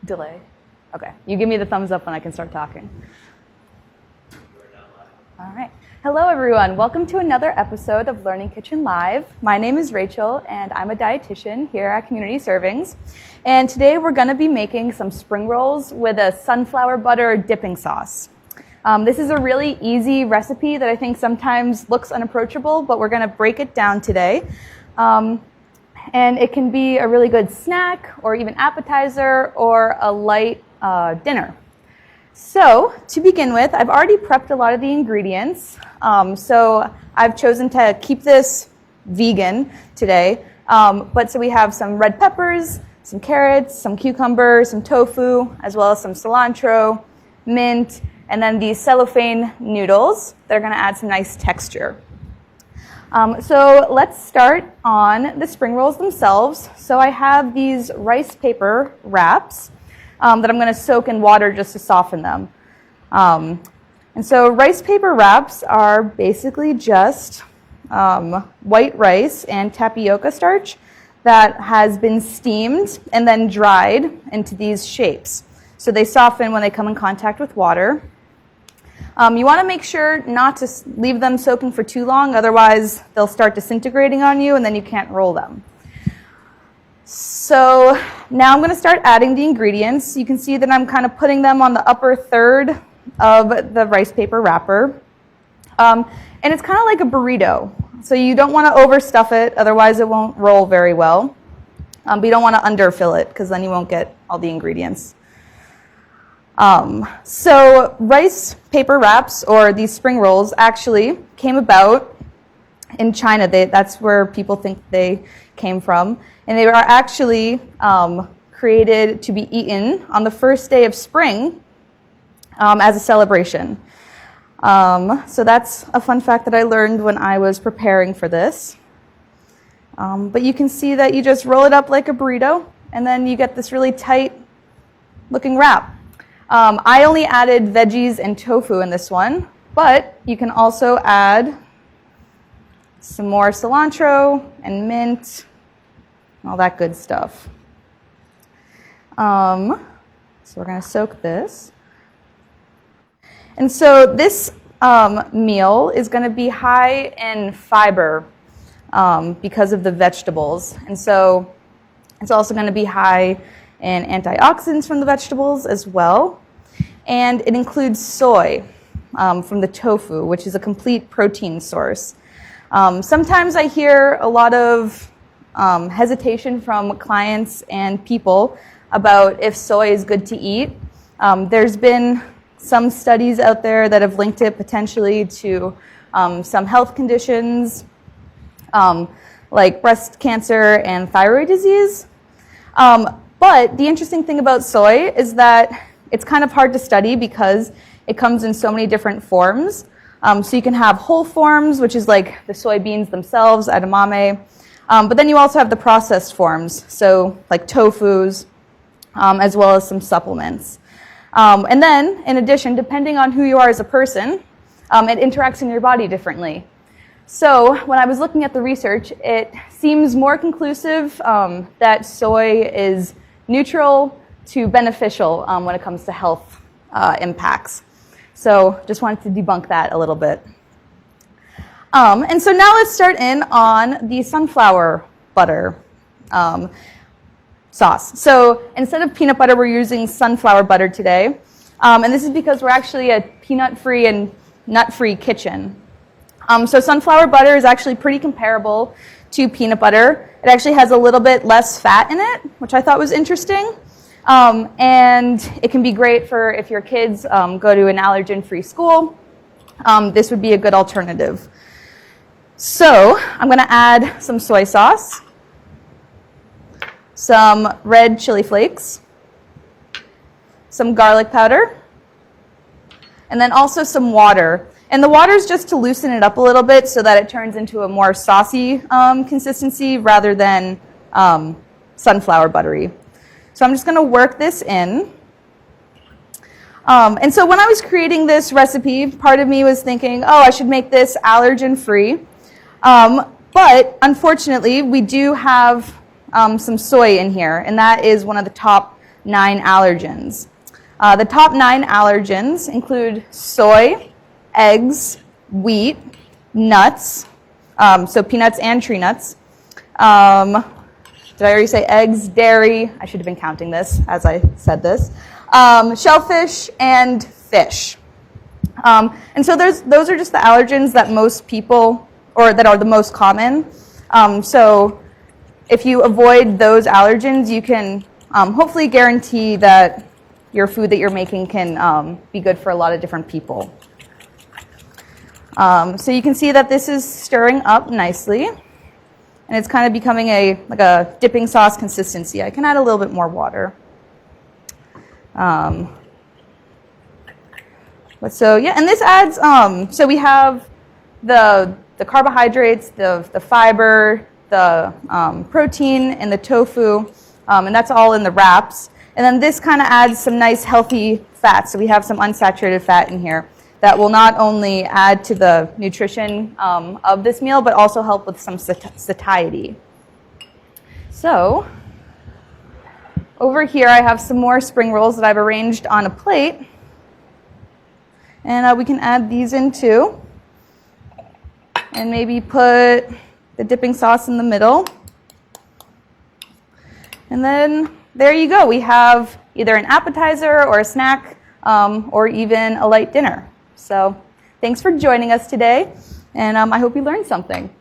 Delay. Okay, you give me the thumbs up when I can start talking. All right. Hello, everyone. Welcome to another episode of Learning Kitchen Live. My name is Rachel, and I'm a dietitian here at Community Servings. And today we're going to be making some spring rolls with a sunflower butter dipping sauce. This is a really easy recipe that I think sometimes looks unapproachable, but we're going to break it down today. And it can be a really good snack or even appetizer or a light dinner. So to begin with, I've already prepped a lot of the ingredients. So I've chosen to keep this vegan today. So we have some red peppers, some carrots, some cucumbers, some tofu, as well as some cilantro, mint, and then these cellophane noodles that are going to add some nice texture. So let's start on the spring rolls themselves. So I have these rice paper wraps that I'm going to soak in water just to soften them. And so rice paper wraps are basically just white rice and tapioca starch that has been steamed and then dried into these shapes. So they soften when they come in contact with water. You want to make sure not to leave them soaking for too long, otherwise they'll start disintegrating on you and then you can't roll them. So now I'm going to start adding the ingredients. You can see that I'm kind of putting them on the upper third of the rice paper wrapper. And it's kind of like a burrito. So you don't want to overstuff it, otherwise it won't roll very well. But you don't want to underfill it because then you won't get all the ingredients. So rice paper wraps, or these spring rolls, actually came about in China. That's where people think they came from. And they are actually created to be eaten on the first day of spring as a celebration. So that's a fun fact that I learned when I was preparing for this. But you can see that you just roll it up like a burrito, and then you get this really tight looking wrap. I only added veggies and tofu in this one, but you can also add some more cilantro and mint, all that good stuff. So we're going to soak this. And so this meal is going to be high in fiber because of the vegetables. And so it's also going to be high in antioxidants from the vegetables as well. And it includes soy from the tofu, which is a complete protein source. Sometimes I hear a lot of hesitation from clients and people about if soy is good to eat. There's been some studies out there that have linked it potentially to some health conditions like breast cancer and thyroid disease. But the interesting thing about soy is that it's kind of hard to study because it comes in so many different forms. So you can have whole forms, which is like the soybeans themselves, edamame. But then you also have the processed forms, so like tofus, as well as some supplements. And then, in addition, depending on who you are as a person, it interacts in your body differently. So when I was looking at the research, it seems more conclusive that soy is neutral to beneficial when it comes to health impacts. So just wanted to debunk that a little bit. And so now let's start in on the sunflower butter sauce. So instead of peanut butter, we're using sunflower butter today. And this is because we're actually a peanut-free and nut-free kitchen. So sunflower butter is actually pretty comparable to peanut butter. It actually has a little bit less fat in it, which I thought was interesting. And it can be great for if your kids go to an allergen-free school. This would be a good alternative. So I'm going to add some soy sauce, some red chili flakes, some garlic powder, and then also some water. And the water is just to loosen it up a little bit so that it turns into a more saucy consistency rather than sunflower buttery. So I'm just going to work this in. And so when I was creating this recipe, part of me was thinking, oh, I should make this allergen-free. But unfortunately, we do have some soy in here, and that is one of the top 9 allergens. The top 9 allergens include soy, eggs, wheat, nuts, so peanuts and tree nuts. Did I already say eggs, dairy? I should have been counting this as I said this. Shellfish and fish. And so those are just the allergens that most people, or that are the most common. So if you avoid those allergens, you can hopefully guarantee that your food that you're making can be good for a lot of different people. So you can see that this is stirring up nicely, and it's kind of becoming like a dipping sauce consistency. I can add a little bit more water. But so yeah, and this adds, so we have the carbohydrates, the fiber, the protein, and the tofu, and that's all in the wraps. And then this kind of adds some nice healthy fats. So we have some unsaturated fat in here that will not only add to the nutrition of this meal, but also help with some satiety. So over here I have some more spring rolls that I've arranged on a plate. And we can add these in too. And maybe put the dipping sauce in the middle. And then there you go. We have either an appetizer or a snack or even a light dinner. So thanks for joining us today. And I hope you learned something.